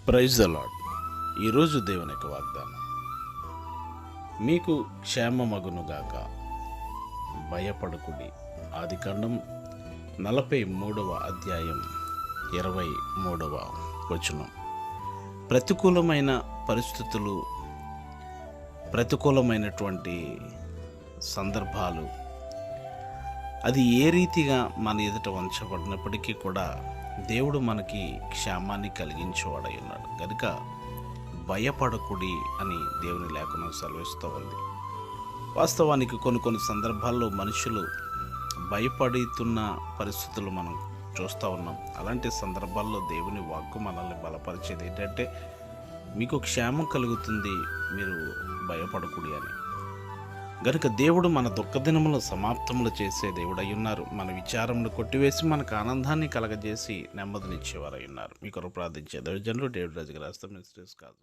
Praise the lord. ఈరోజు దేవుని యొక్క వాగ్దానం, మీకు క్షేమమగునుగాక, భయపడకుడి. ఆదికాండం 43వ అధ్యాయం 23వ వచనం. ప్రతికూలమైన పరిస్థితులు, ప్రతికూలమైనటువంటి సందర్భాలు అది ఏ రీతిగా మన ఎదుట ఉంచబడినప్పటికీ కూడా దేవుడు మనకి క్షేమాన్ని కలిగించేవాడై ఉన్నాడు కనుక భయపడకుడి అని దేవుని లేఖనం సెలవిస్తూ ఉంది. వాస్తవానికి కొన్ని సందర్భాల్లో మనుషులు భయపడుతున్న పరిస్థితులు మనం చూస్తూ ఉన్నాం. అలాంటి సందర్భాల్లో దేవుని వాక్కు మనల్ని బలపరిచేది ఏంటంటే, మీకు క్షేమం కలుగుతుంది, మీరు భయపడకుడి అని. గనుక దేవుడు మన దుఃఖదినములు సమాప్తములు చేసే దేవుడై ఉన్నారు. మన విచారమును కొట్టివేసి మనకు ఆనందాన్ని కలగజేసి నెమ్మదినిచ్చేవారై ఉన్నారు. మీ కొరకు ప్రార్థించే దైవజనులు డేవిడ్ రాజు గారు.